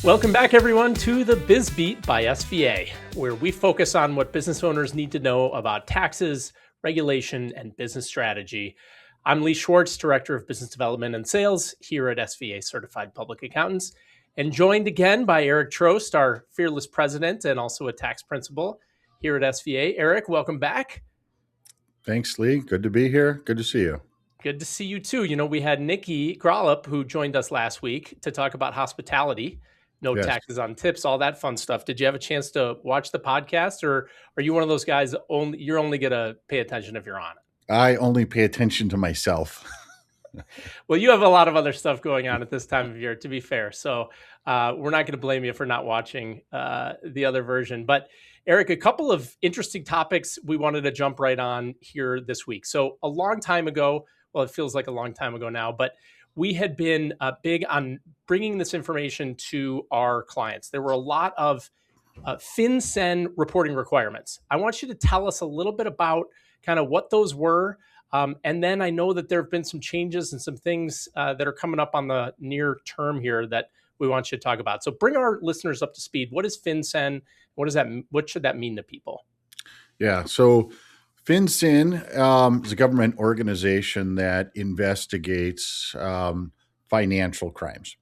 Welcome back, everyone, to the Biz Beat by SVA, where we focus on what business owners need to know about taxes, regulation, and business strategy. I'm Lee Schwartz, Director of Business Development and Sales here at SVA Certified Public Accountants, and joined again by Eric Trost, our fearless president and also a tax principal here at SVA. Eric, welcome back. Thanks, Lee. Good to be here. Good to see you. Good to see you, too. You know, we had Nikki Grollup, who joined us last week to talk about hospitality. No taxes on tips, all that fun stuff. Did you have a chance to watch the podcast, or are you one of those guys you're only going to pay attention if you're on it? I only pay attention to myself. Well, you have a lot of other stuff going on at this time of year, to be fair. So we're not going to blame you for not watching the other version. But Eric, a couple of interesting topics we wanted to jump right on here this week. So a long time ago, well, it feels like a long time ago now, but we had been big on bringing this information to our clients. There were a lot of FinCEN reporting requirements. I want you to tell us a little bit about kind of what those were. And then I know that there have been some changes and some things that are coming up on the near term here that we want you to talk about. So bring our listeners up to speed. What is FinCEN? What should that mean to people? Yeah. So FinCEN is a government organization that investigates financial crimes.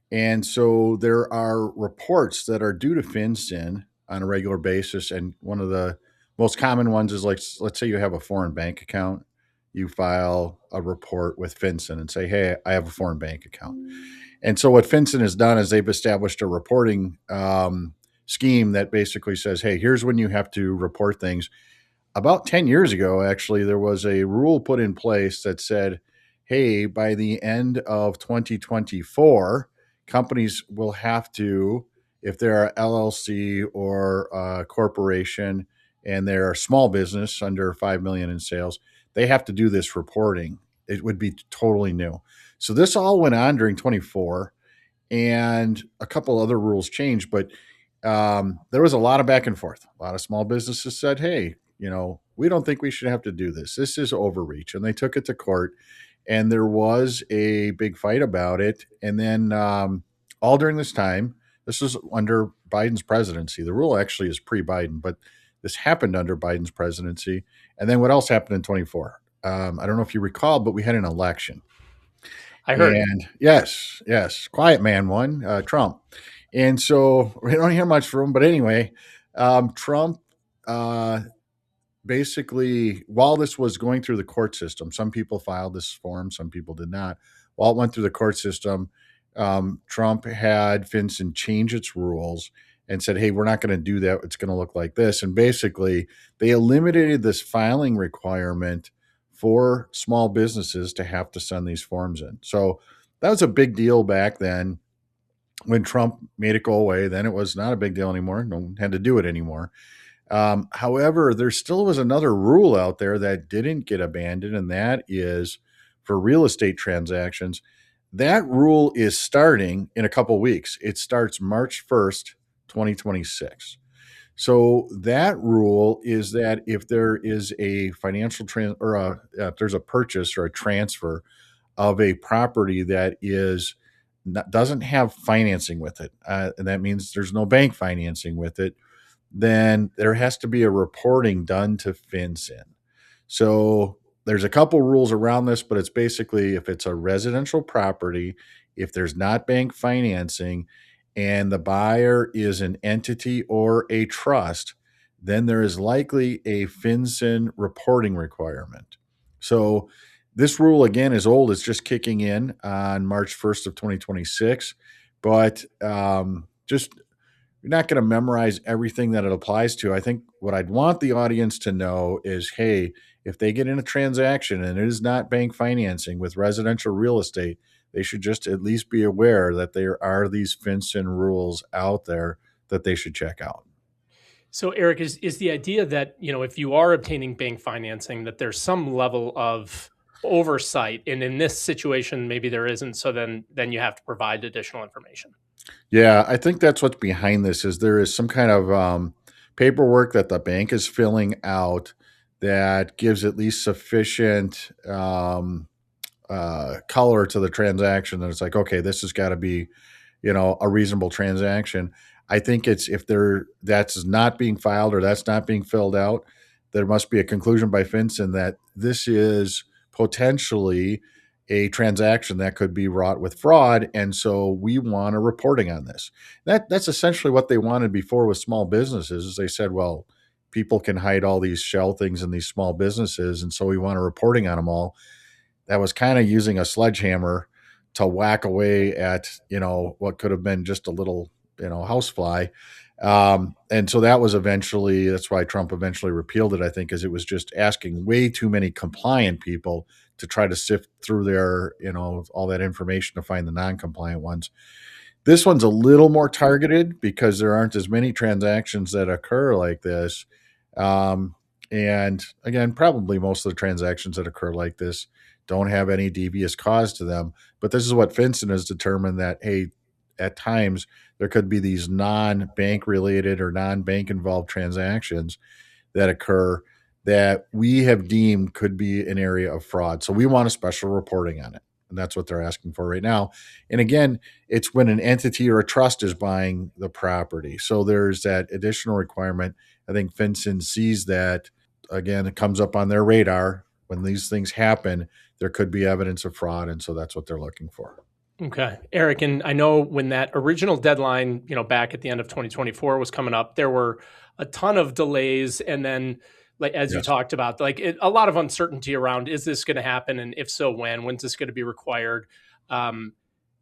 And so there are reports that are due to FinCEN on a regular basis. And one of the most common ones is, like, let's say you have a foreign bank account. You file a report with FinCEN and say, hey, I have a foreign bank account. And so what FinCEN has done is they've established a reporting scheme that basically says, hey, here's when you have to report things. About 10 years ago, actually, there was a rule put in place that said, hey, by the end of 2024, companies will have to, if they're LLC or a corporation and they're a small business under 5 million in sales, they have to do this reporting. It would be totally new. So this all went on during 24, and a couple other rules changed, but there was a lot of back and forth. A lot of small businesses said, hey, we don't think we should have to do this. This is overreach. And they took it to court, and there was a big fight about it. And then all during this time, this was under Biden's presidency. The rule actually is pre-Biden, but this happened under Biden's presidency. And then what else happened in 24? I don't know if you recall, but we had an election. I heard. And yes, quiet man won, Trump. And so we don't hear much from him. But anyway, Trump basically, while this was going through the court system, some people filed this form, some people did not. While it went through the court system, Trump had FinCEN change its rules and said, hey, we're not going to do that. It's going to look like this. And basically, they eliminated this filing requirement for small businesses to have to send these forms in. So that was a big deal back then when Trump made it go away. Then it was not a big deal anymore. No one had to do it anymore. However, there still was another rule out there that didn't get abandoned, and that is for real estate transactions. That rule is starting in a couple weeks. It starts March 1st, 2026. So that rule is that if there is a financial if there's a purchase or a transfer of a property that doesn't have financing with it, and that means there's no bank financing with it, then there has to be a reporting done to FinCEN. So there's a couple rules around this, but it's basically if it's a residential property, if there's not bank financing, and the buyer is an entity or a trust, then there is likely a FinCEN reporting requirement. So this rule, again, is old. It's just kicking in on March 1st of 2026. But you're not going to memorize everything that it applies to. I think what I'd want the audience to know is, hey, if they get in a transaction and it is not bank financing with residential real estate, they should just at least be aware that there are these FinCEN rules out there that they should check out. So, Eric, is the idea that, if you are obtaining bank financing, that there's some level of oversight, and in this situation, maybe there isn't. So then you have to provide additional information. Yeah, I think that's what's behind this is there is some kind of paperwork that the bank is filling out that gives at least sufficient color to the transaction that it's like, okay, this has got to be a reasonable transaction. I think it's if that's not being filed or that's not being filled out, there must be a conclusion by FinCEN that this is potentially a transaction that could be wrought with fraud, and so we want a reporting on this. That's essentially what they wanted before with small businesses. Is they said, well, people can hide all these shell things in these small businesses, and so we want a reporting on them all. That was kind of using a sledgehammer to whack away at what could have been just a little housefly. And so that's why Trump eventually repealed it, I think, is it was just asking way too many compliant people to try to sift through their all that information to find the non-compliant ones. This one's a little more targeted because there aren't as many transactions that occur like this. Um, and again, probably most of the transactions that occur like this don't have any devious cause to them. But this is what FinCEN has determined that, hey, at times there could be these non-bank related or non-bank involved transactions that occur that we have deemed could be an area of fraud. So we want a special reporting on it. And that's what they're asking for right now. And again, it's when an entity or a trust is buying the property. So there's that additional requirement. I think FinCEN sees that. Again, it comes up on their radar. When these things happen, there could be evidence of fraud. And so that's what they're looking for. Okay, Eric, and I know when that original deadline, back at the end of 2024 was coming up, there were a ton of delays, and then, like as you Yes. talked about, a lot of uncertainty around, is this going to happen, and if so, when's this going to be required?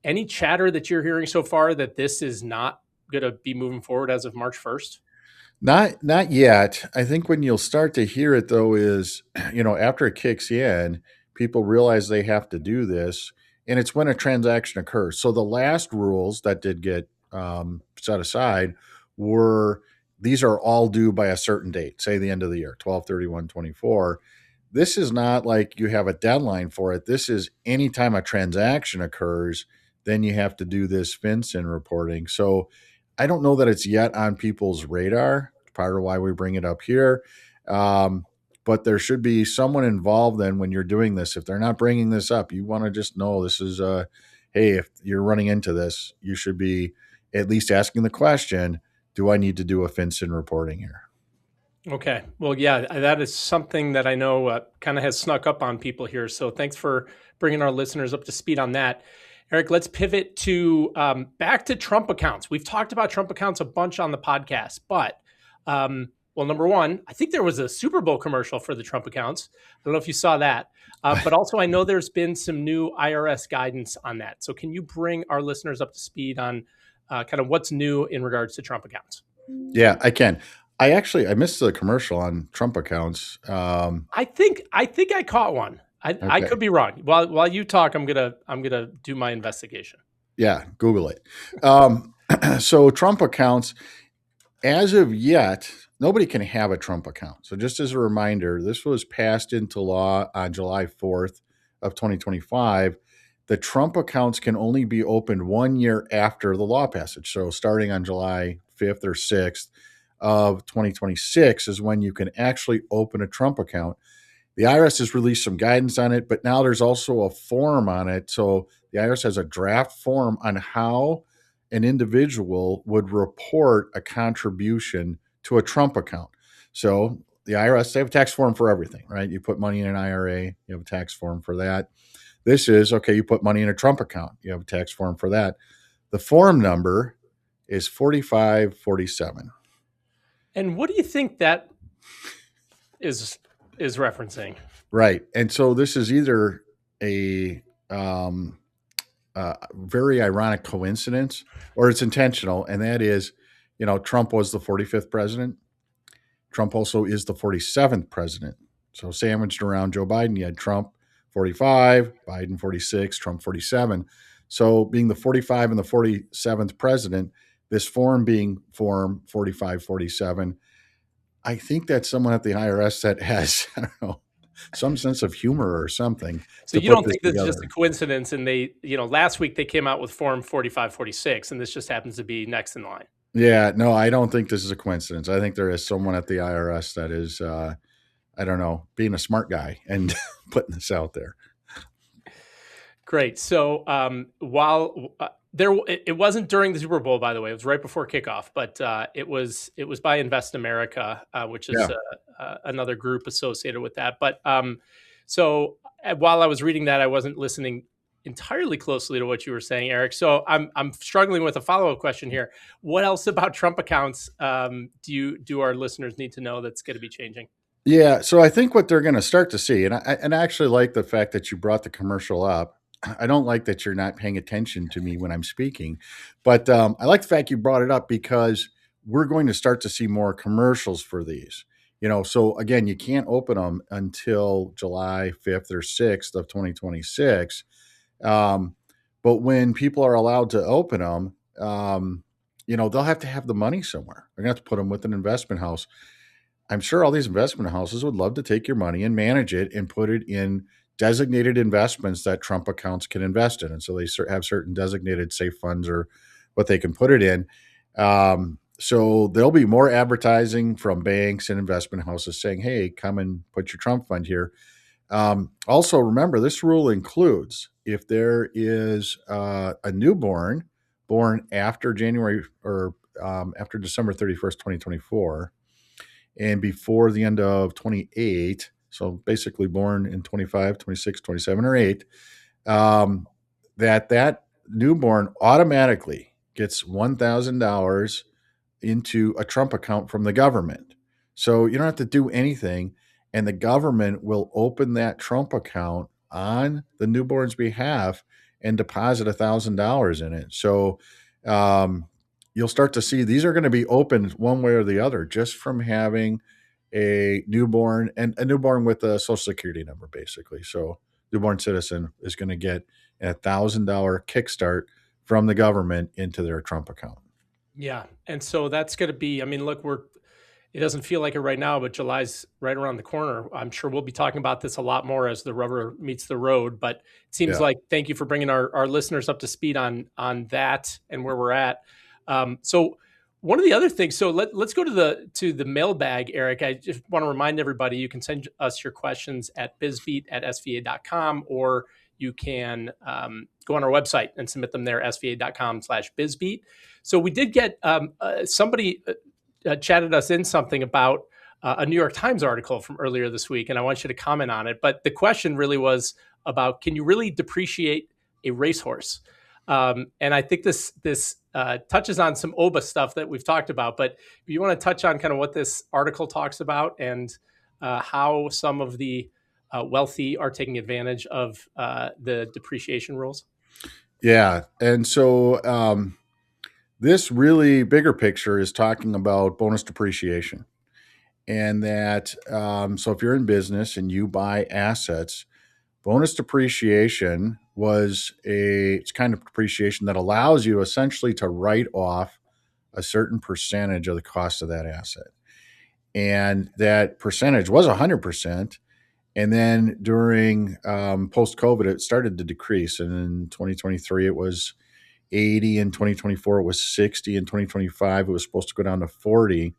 Any chatter that you're hearing so far that this is not going to be moving forward as of March 1st? Not yet. I think when you'll start to hear it though is, after it kicks in, people realize they have to do this, and it's when a transaction occurs. So the last rules that did get set aside were these are all due by a certain date, say the end of the year, 12/31/24. This is not like you have a deadline for it. This is anytime a transaction occurs, then you have to do this FinCEN reporting. So I don't know that it's yet on people's radar. It's part of why we bring it up here. But there should be someone involved then when you're doing this. If they're not bringing this up, you want to just know this is hey, if you're running into this, you should be at least asking the question, do I need to do a FinCEN reporting here? Okay. Well, yeah, that is something that I know kind of has snuck up on people here. So thanks for bringing our listeners up to speed on that. Eric, let's pivot to back to Trump accounts. We've talked about Trump accounts a bunch on the podcast, but well, number one, I think there was a Super Bowl commercial for the Trump accounts. I don't know if you saw that, but also I know there's been some new IRS guidance on that. So can you bring our listeners up to speed on kind of what's new in regards to Trump accounts? Yeah, I can. I missed the commercial on Trump accounts. I think I caught one. I Okay. could be wrong. While you talk, I'm gonna do my investigation. Yeah, Google it. So Trump accounts, as of yet, nobody can have a Trump account. So just as a reminder, this was passed into law on July 4th of 2025. The Trump accounts can only be opened 1 year after the law passage. So starting on July 5th or 6th of 2026 is when you can actually open a Trump account. The IRS has released some guidance on it, but now there's also a form on it. So the IRS has a draft form on how an individual would report a contribution to a Trump account. So the IRS, they have a tax form for everything, right? You put money in an IRA, you have a tax form for that. This is okay, you put money in a Trump account, you have a tax form for that. The form number is 4547. And what do you think that is referencing? Right. And so this is either a very ironic coincidence or it's intentional. And that is, Trump was the 45th president. Trump also is the 47th president. So sandwiched around Joe Biden, you had Trump 45, Biden 46, Trump 47. So being the 45 and the 47th president, this form being form 4547, I think that's someone at the IRS that has, I don't know, some sense of humor or something. So to you put don't this think this is together. just a coincidence? And they, last week they came out with Form 4546, and this just happens to be next in line. Yeah, no, I don't think this is a coincidence. I think there is someone at the IRS that is, I don't know, being a smart guy and putting this out there. Great. So while It wasn't during the Super Bowl, by the way. It was right before kickoff, but it was by Invest America, which is Yeah. another group associated with that. But so while I was reading that, I wasn't listening entirely closely to what you were saying, Eric. So I'm struggling with a follow up question here. What else about Trump accounts do our listeners need to know that's going to be changing? Yeah, so I think what they're going to start to see, and I actually like the fact that you brought the commercial up. I don't like that you're not paying attention to me when I'm speaking, but I like the fact you brought it up because we're going to start to see more commercials for these. So again, you can't open them until July 5th or 6th of 2026. Um, but when people are allowed to open them, they'll have to have the money somewhere. They're going to have to put them with an investment house. I'm sure all these investment houses would love to take your money and manage it and put it in designated investments that Trump accounts can invest in. And so they have certain designated safe funds or what they can put it in. So there'll be more advertising from banks and investment houses saying, hey, come and put your Trump fund here. Also, remember, this rule includes if there is a newborn born after January or after December 31st, 2024, and before the end of 28, so basically born in 25, 26, 27, or 8, um, that newborn automatically gets $1,000 into a Trump account from the government. So you don't have to do anything, and the government will open that Trump account on the newborn's behalf and deposit $1,000 in it. So um, you'll start to see these are going to be opened one way or the other just from having a newborn and a newborn with a social security number, basically. So newborn citizen is going to get $1,000 kickstart from the government into their Trump account. Yeah. And so that's going to be, I mean, look, it doesn't feel like it right now, but July's right around the corner. I'm sure we'll be talking about this a lot more as the rubber meets the road, but it seems Yeah. like thank you for bringing our listeners up to speed on that and where we're at. So one of the other things, so let's go to the mailbag, Eric. I just want to remind everybody you can send us your questions at bizbeat@sva.com, or you can go on our website and submit them there, sva.com/bizbeat. So we did get somebody chatted us in something about a New York Times article from earlier this week, and I want you to comment on it. But the question really was about, can you really depreciate a racehorse? And I think this touches on some OBA stuff that we've talked about. But if you want to touch on kind of what this article talks about and how some of the wealthy are taking advantage of the depreciation rules. Yeah. And so this really bigger picture is talking about bonus depreciation. And that, so if you're in business and you buy assets, bonus depreciation it's kind of depreciation that allows you essentially to write off a certain percentage of the cost of that asset. And that percentage was 100%. And then during post COVID, it started to decrease. And in 2023, it was 80. In 2024, it was 60. In 2025, it was supposed to go down to 40.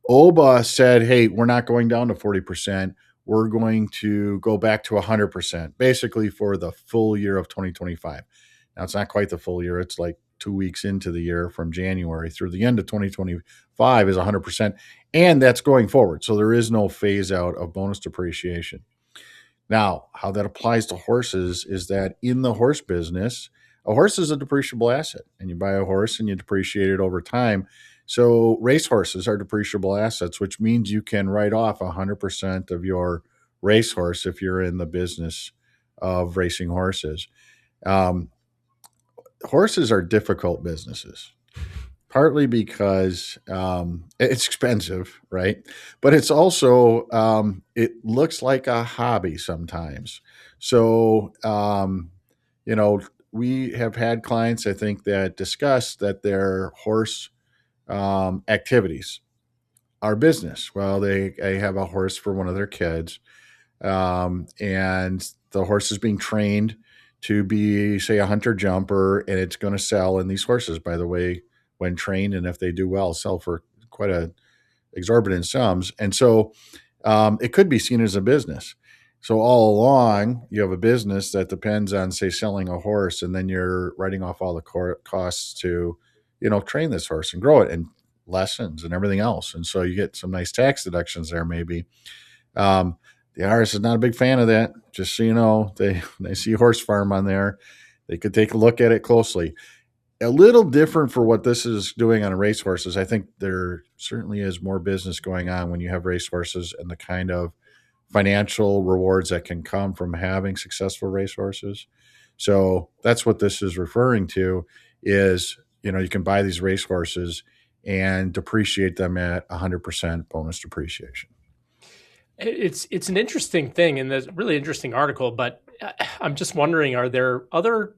OBA said, hey, we're not going down to 40%. We're going to go back to 100%, basically for the full year of 2025. Now, it's not quite the full year. It's like 2 weeks into the year from January through the end of 2025 is 100%. And that's going forward. So there is no phase out of bonus depreciation. Now, how that applies to horses is that in the horse business, a horse is a depreciable asset, and you buy a horse and you depreciate it over time. So racehorses are depreciable assets, which means you can write off 100% of your racehorse if you're in the business of racing horses. Um, Horses are difficult businesses, partly because it's expensive, right? But it's also it looks like a hobby sometimes. So we have had clients, I think, that discuss that their horse activities are business. Well, they have a horse for one of their kids, and the horse is being trained to be, say, a hunter jumper, and it's going to sell. And these horses, by the way, when trained and if they do well, sell for quite a exorbitant sums. And so it could be seen as a business. So all along, you have a business that depends on, say, selling a horse, and then you're writing off all the costs to, train this horse and grow it, and lessons and everything else. And so you get some nice tax deductions there, maybe. Um, the IRS is not a big fan of that. Just so you know, they see horse farm on there. They could take a look at it closely. A little different for what this is doing on racehorses. I think there certainly is more business going on when you have racehorses and the kind of financial rewards that can come from having successful racehorses. So that's what this is referring to is, you can buy these racehorses and depreciate them at 100% bonus depreciation. It's an interesting thing, and there's a really interesting article, but I'm just wondering, are there other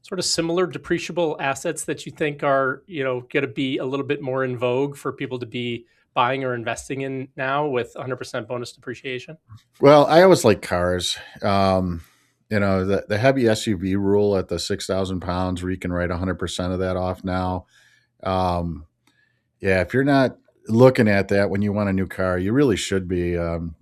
sort of similar depreciable assets that you think are, going to be a little bit more in vogue for people to be buying or investing in now with 100% bonus depreciation? Well, I always like cars. The heavy SUV rule at the 6,000 pounds where you can write 100% of that off now. Yeah, if you're not looking at that when you want a new car, you really should be,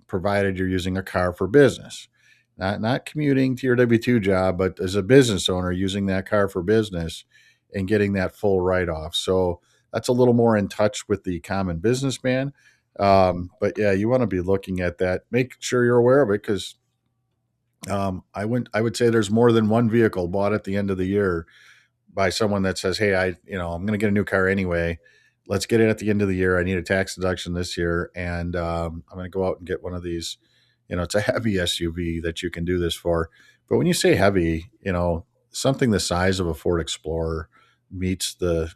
provided you're using a car for business, not commuting to your W-2 job, but as a business owner using that car for business and getting that full write-off. So that's a little more in touch with the common businessman. But yeah, you want to be looking at that. Make sure you're aware of it because I would say there's more than one vehicle bought at the end of the year by someone that says, "Hey, I'm going to get a new car anyway. Let's get it at the end of the year. I need a tax deduction this year, and I'm going to go out and get one of these." It's a heavy SUV that you can do this for. But when you say heavy, something the size of a Ford Explorer meets the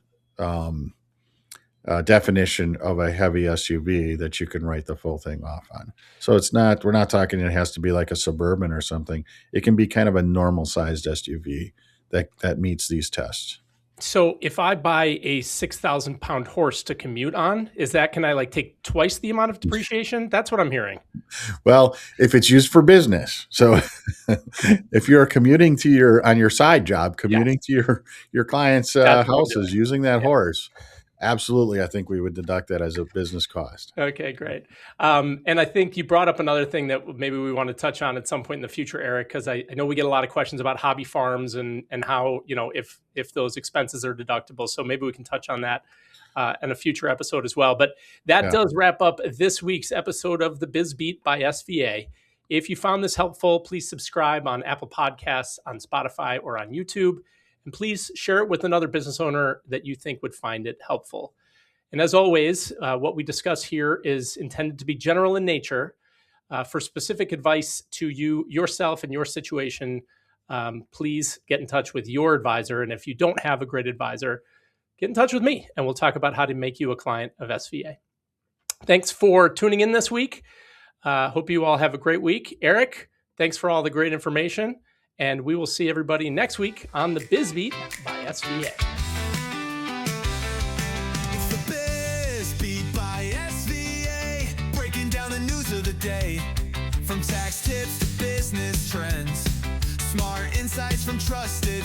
definition of a heavy SUV that you can write the full thing off on. So we're not talking it has to be like a Suburban or something. It can be kind of a normal sized SUV that meets these tests. So if I buy a 6,000 pound horse to commute on, can I take twice the amount of depreciation? That's what I'm hearing. Well, if it's used for business. So if you're commuting on your side job, commuting to your client's houses using that horse, absolutely, I think we would deduct that as a business cost. Okay, great. And I think you brought up another thing that maybe we want to touch on at some point in the future, Eric, because I know we get a lot of questions about hobby farms and how, if those expenses are deductible. So maybe we can touch on that in a future episode as well. But that does wrap up this week's episode of the Biz Beat by SVA. If you found this helpful, please subscribe on Apple Podcasts, on Spotify, or on YouTube. And please share it with another business owner that you think would find it helpful. And as always, what we discuss here is intended to be general in nature. For specific advice to yourself, and your situation, please get in touch with your advisor. And if you don't have a great advisor, get in touch with me, and we'll talk about how to make you a client of SVA. Thanks for tuning in this week. Hope you all have a great week. Eric, thanks for all the great information. And we will see everybody next week on the Biz Beat by SVA. It's the Biz Beat by SVA, breaking down the news of the day. From tax tips to business trends, smart insights from trusted